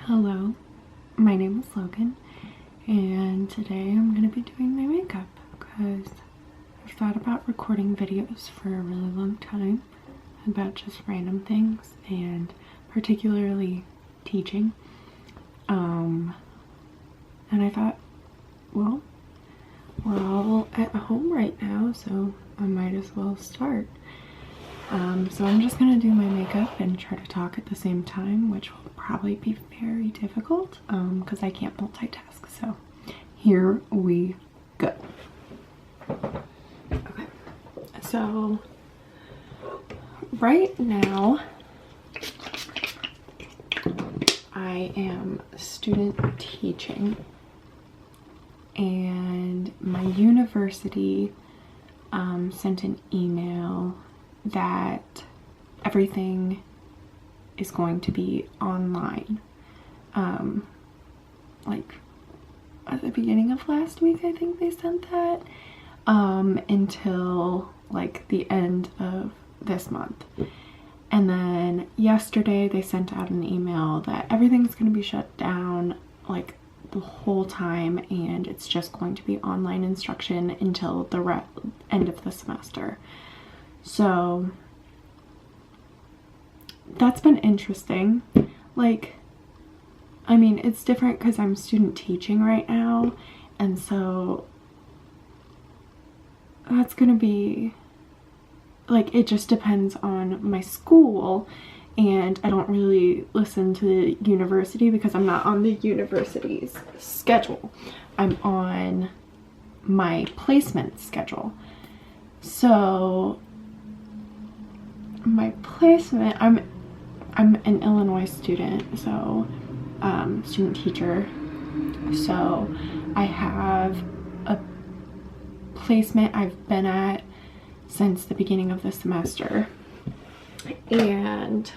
Hello, my name is Logan, and today I'm going to be doing my makeup because I've thought about recording videos for a really long time about just random things and particularly teaching. And I thought, well, we're all at home right now, so I might as well start. So I'm just gonna do my makeup and try to talk at the same time, which will probably be very difficult because I can't multitask. So here we go. Okay, so right now I am student teaching, and my university sent an email that everything is going to be online. Like at the beginning of last week, I think they sent that, until like the end of this month. And then yesterday they sent out an email that everything's going to be shut down like the whole time, and it's just going to be online instruction until the end of the semester. So that's been interesting. Like, I mean, it's different because I'm student teaching right now, and so that's gonna be like, it just depends on my school, and I don't really listen to the university because I'm not on the university's schedule. I'm on my placement schedule. So my placement, I'm an Illinois student, so student teacher. So I have a placement I've been at since the beginning of the semester. And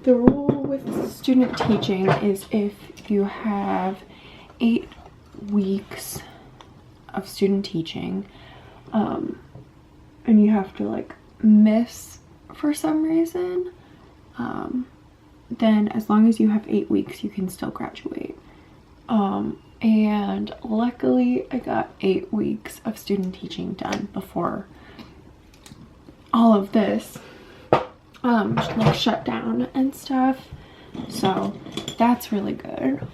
the rule with student teaching is if you have 8 weeks of student teaching, and you have to like miss for some reason, then as long as you have 8 weeks, you can still graduate. And luckily I got 8 weeks of student teaching done before all of this like shut down and stuff, so that's really good.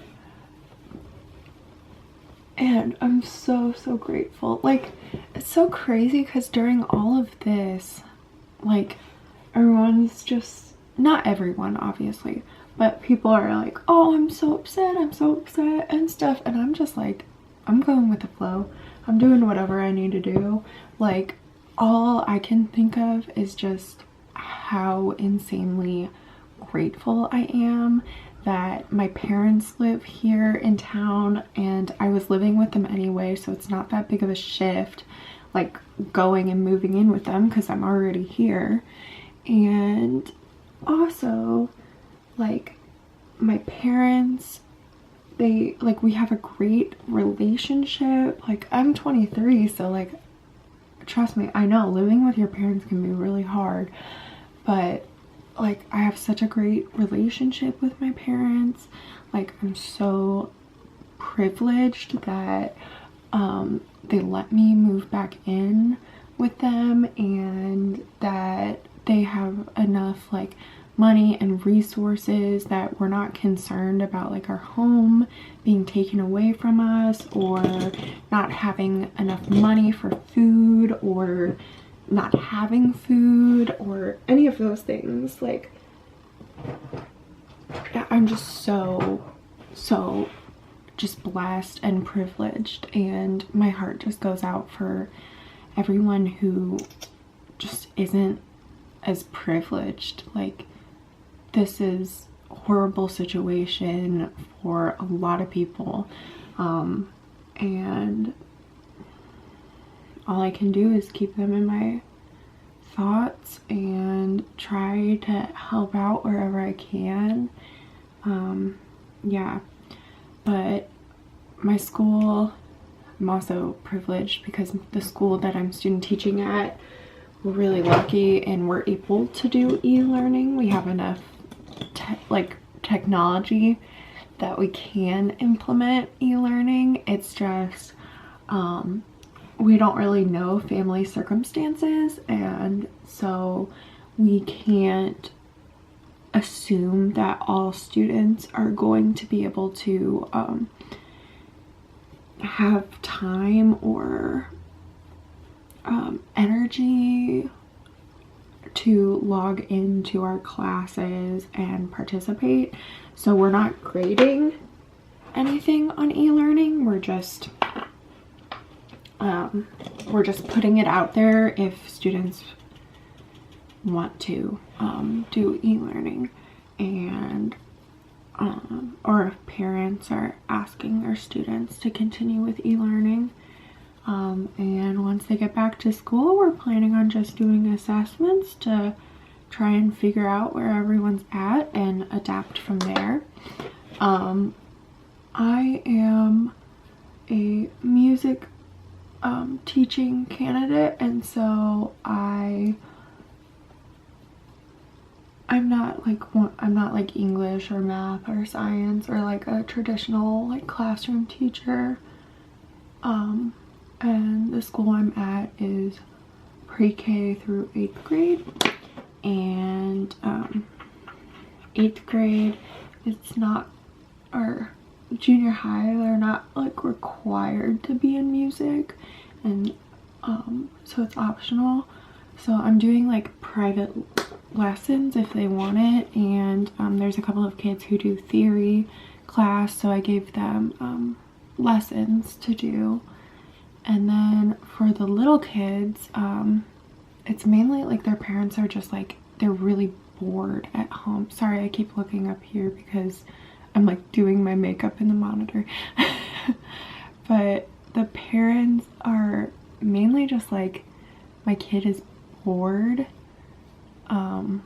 And I'm so grateful. Like, it's so crazy because during all of this, like, everyone's just, not everyone obviously, but people are like, oh, I'm so upset and stuff, and I'm just like, I'm going with the flow. I'm doing whatever I need to do. Like, all I can think of is just how insanely grateful I am that my parents live here in town, and I was living with them anyway, so it's not that big of a shift, like going and moving in with them because I'm already here. And also, like, my parents, they, like, we have a great relationship. Like, I'm 23, so like, trust me, I know living with your parents can be really hard, but like, I have such a great relationship with my parents. Like, I'm so privileged that they let me move back in with them, and that they have enough like money and resources that we're not concerned about like our home being taken away from us, or not having enough money for food, or not having food, or any of those things. Like, I'm just so just blessed and privileged, and my heart just goes out for everyone who just isn't as privileged. Like, this is a horrible situation for a lot of people, and all I can do is keep them in my thoughts and try to help out wherever I can. Yeah, but my school, I'm also privileged because the school that I'm student teaching at, we're really lucky and we're able to do e-learning. We have enough technology that we can implement e-learning. It's just we don't really know family circumstances, and so we can't assume that all students are going to be able to have time or energy to log into our classes and participate. So we're not grading anything on e-learning. We're just putting it out there if students want to do e-learning, and or if parents are asking their students to continue with e-learning. And once they get back to school, we're planning on just doing assessments to try and figure out where everyone's at and adapt from there. I am a music teaching candidate, and so I'm not like English or math or science or like a traditional like classroom teacher. And the school I'm at is pre-K through 8th grade, and 8th grade, it's not, or junior high, they're not like required to be in music, and so it's optional. So I'm doing like private lessons if they want it, and there's a couple of kids who do theory class, so I gave them lessons to do. And then for the little kids, it's mainly like their parents are just like, they're really bored at home. Sorry, I keep looking up here because I'm like doing my makeup in the monitor. But the parents are mainly just like, my kid is bored. Can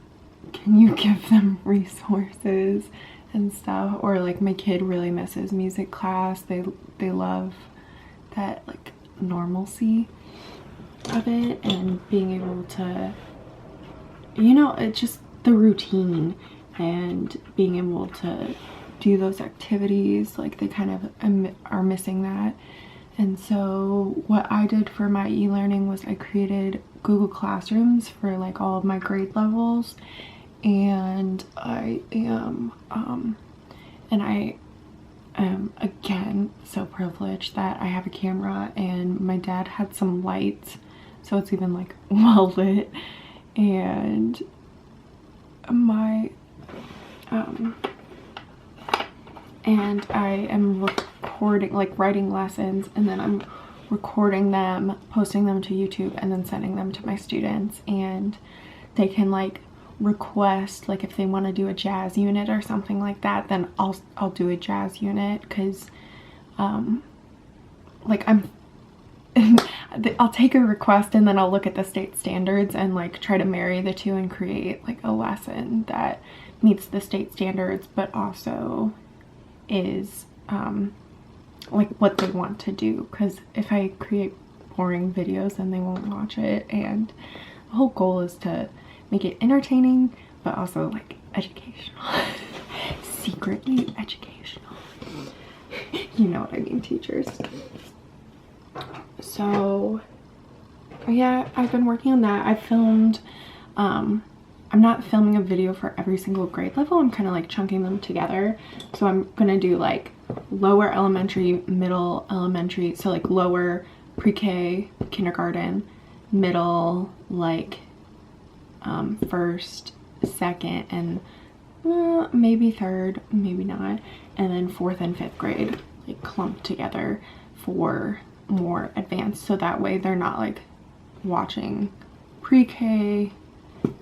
you give them resources and stuff? Or like, my kid really misses music class. They love that like normalcy of it, and being able to, you know, it's just the routine and being able to do those activities. Like, they kind of are missing that. And so what I did for my e-learning was I created Google Classrooms for like all of my grade levels, and I am again so privileged that I have a camera, and my dad had some lights, so it's even like well lit, and and I am recording, like writing lessons, and then I'm recording them, posting them to YouTube, and then sending them to my students, and they can like request, like if they want to do a jazz unit or something like that, then I'll do a jazz unit, because like I'll take a request and then I'll look at the state standards and like try to marry the two and create like a lesson that meets the state standards but also is like what they want to do, because if I create boring videos then they won't watch it, and the whole goal is to make it entertaining but also like educational. Secretly educational. You know what I mean, teachers. So yeah, I've been working on that. I filmed, I'm not filming a video for every single grade level. I'm kind of like chunking them together. So I'm gonna do like lower elementary, middle elementary, so like lower pre-K, kindergarten, middle like first, second, and maybe third, maybe not, and then 4th and 5th grade like clumped together for more advanced, so that way they're not like watching pre-K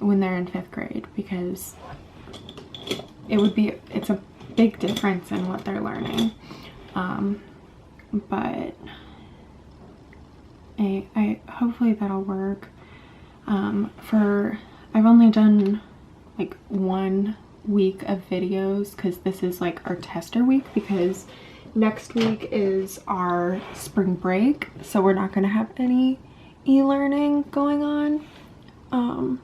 when they're in 5th grade, because it's a big difference in what they're learning. But I hopefully that'll work. I've only done like 1 week of videos, because this is like our tester week, because next week is our spring break, so we're not going to have any e-learning going on.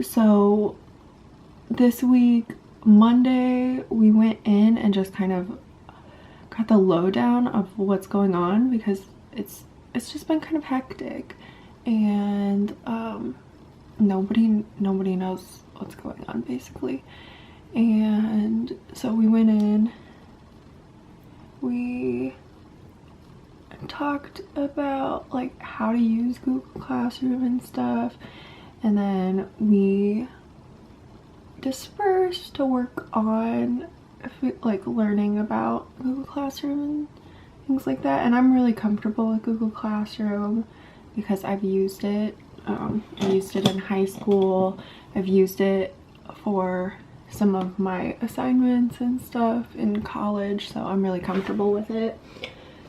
So this week Monday we went in and just kind of got the lowdown of what's going on, because it's just been kind of hectic, and nobody knows what's going on basically. And so we went in, we talked about like how to use Google Classroom and stuff, and then we dispersed to work on like learning about Google Classroom and things like that. And I'm really comfortable with Google Classroom because I've used it. I used it in high school. I've used it for some of my assignments and stuff in college, so I'm really comfortable with it.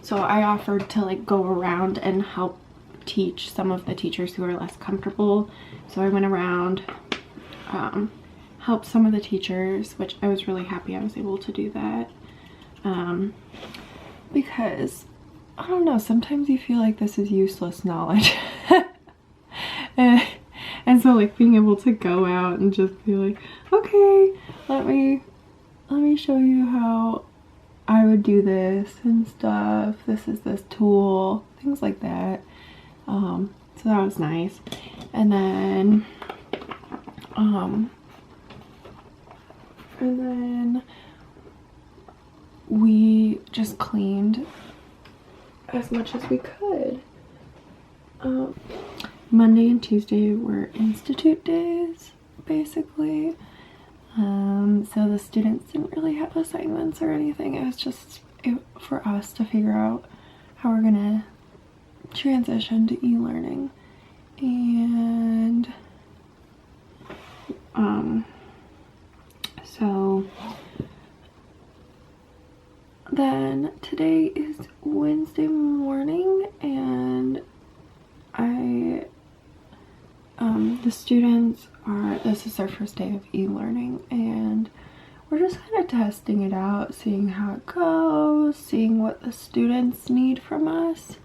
So I offered to like go around and help teach some of the teachers who are less comfortable. So I went around, helped some of the teachers, which I was really happy I was able to do that, because I don't know, sometimes you feel like this is useless knowledge. and so like being able to go out and just be like, okay, let me show you how I would do this and stuff, this is this tool, things like that. So that was nice. And then we just cleaned as much as we could. Monday and Tuesday were institute days, basically. So the students didn't really have assignments or anything. It was just for us to figure out how we're gonna transition to e-learning. And so then today is Wednesday morning, and the students this is their first day of e-learning, and we're just kind of testing it out, seeing how it goes, seeing what the students need from us,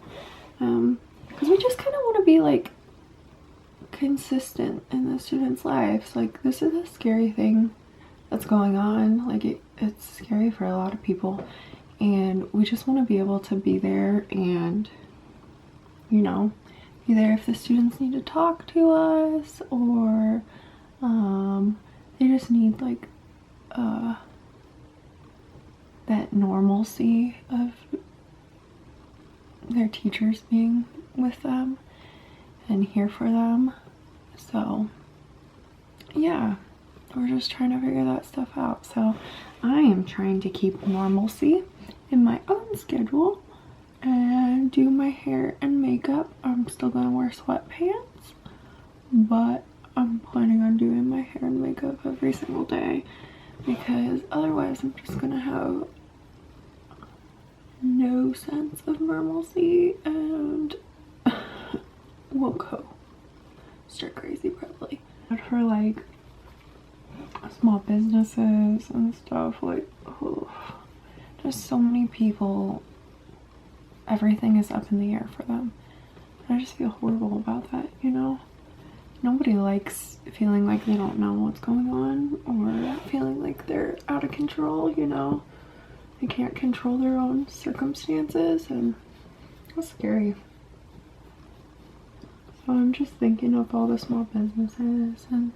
because we just kind of want to be like consistent in the students' lives. Like, this is a scary thing that's going on, like it's scary for a lot of people, and we just want to be able to be there and, you know, be there if the students need to talk to us, or they just need like that normalcy of their teachers being with them and here for them. So yeah, we're just trying to figure that stuff out. So I am trying to keep normalcy in my own schedule and do my hair and makeup. I'm still gonna wear sweatpants, but I'm planning on doing my hair and makeup every single day, because otherwise I'm just gonna have no sense of normalcy and we'll go stir crazy probably. But for like small businesses and stuff, like, oh, there's so many people, everything is up in the air for them. I just feel horrible about that, you know? Nobody likes feeling like they don't know what's going on, or feeling like they're out of control, you know? They can't control their own circumstances, and that's scary. So I'm just thinking of all the small businesses, and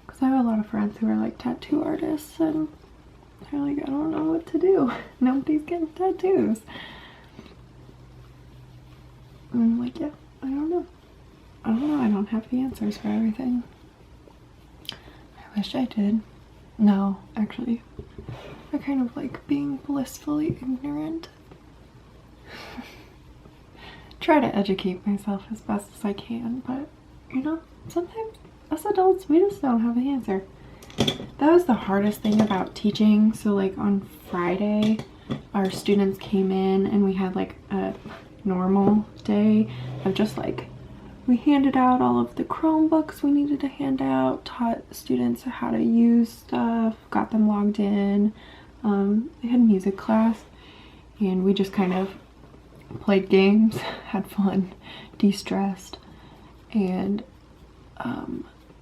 because I have a lot of friends who are like tattoo artists, and they're like, I don't know what to do. Nobody's getting tattoos. And I'm like, yeah, I don't know. I don't have the answers for everything. I wish I did. No, actually, I kind of like being blissfully ignorant. Try to educate myself as best as I can, but you know, sometimes as adults we just don't have the answer. That was the hardest thing about teaching. So like on Friday, our students came in and we had like a normal day of just like, we handed out all of the Chromebooks we needed to hand out, taught students how to use stuff, got them logged in. They had music class, and we just kind of played games, had fun, de-stressed, and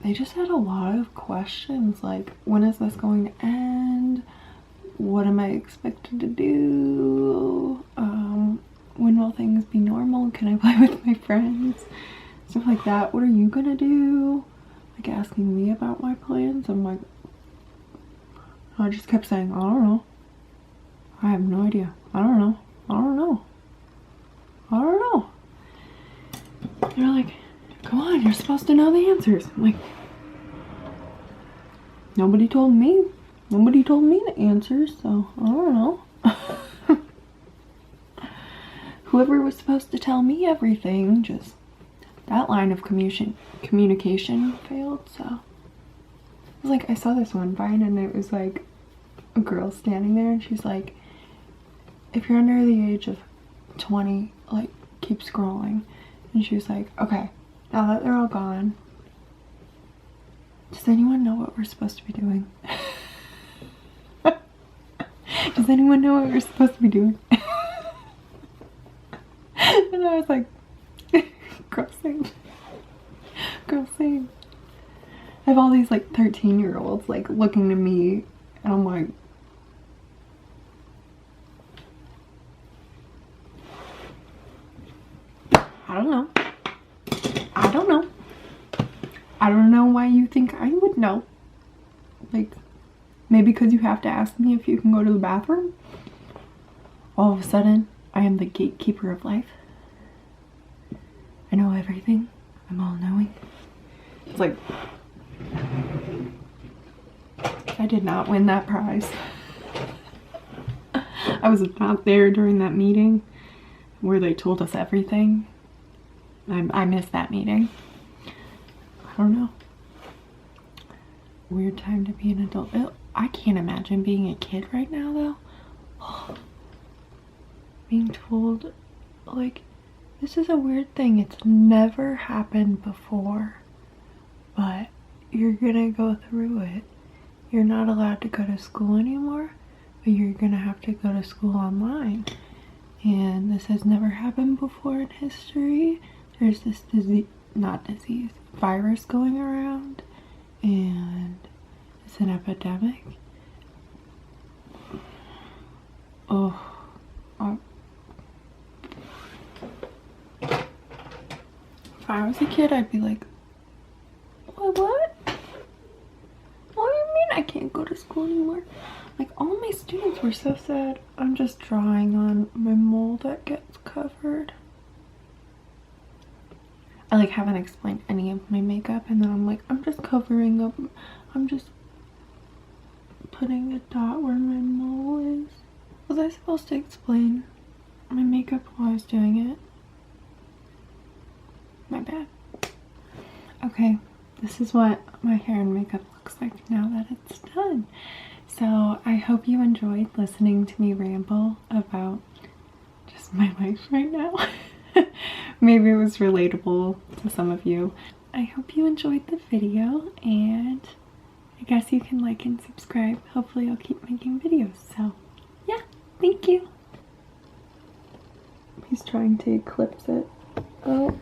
they just had a lot of questions, like, when is this going to end? What am I expected to do? When will things be normal? Can I play with my friends? Stuff like that. What are you gonna do? Like, asking me about my plans. I'm like, I just kept saying, I don't know. I have no idea. I don't know. I don't know. I don't know. They're like, come on, you're supposed to know the answers. I'm like, nobody told me. Nobody told me the answers, so I don't know. Whoever was supposed to tell me everything, just that line of communication failed, so. It was like, I saw this one Vine and it was like a girl standing there and she's like, if you're under the age of 20, like, keep scrolling. And she was like, okay, now that they're all gone, does anyone know what we're supposed to be doing? Does anyone know what we're supposed to be doing? And I was like, girl, same. Girl, same. I have all these like 13-year-olds like looking to me and I'm like, I don't know. I don't know. I don't know why you think I would know. Like, maybe because you have to ask me if you can go to the bathroom? All of a sudden, I am the gatekeeper of life. I know everything. I'm all knowing. It's like, I did not win that prize. I was not there during that meeting where they told us everything. I missed that meeting. I don't know. Weird time to be an adult. I can't imagine being a kid right now though. Being told, like, this is a weird thing. It's never happened before, but you're gonna go through it. You're not allowed to go to school anymore, but you're gonna have to go to school online. And this has never happened before in history. There's this virus going around, and it's an epidemic. Oh, if I was a kid, I'd be like, what? What do you mean I can't go to school anymore? Like, all my students were so sad. I'm just drawing on my mole that gets covered. I like haven't explained any of my makeup, and then I'm like, I'm just covering up. I'm just putting a dot where my mole is. Was I supposed to explain my makeup while I was doing it? My bad. Okay, this is what my hair and makeup looks like now that it's done. So I hope you enjoyed listening to me ramble about just my life right now. Maybe it was relatable to some of you. I hope you enjoyed the video, and I guess you can like and subscribe. Hopefully I'll keep making videos. So yeah, thank you. He's trying to eclipse it. Oh.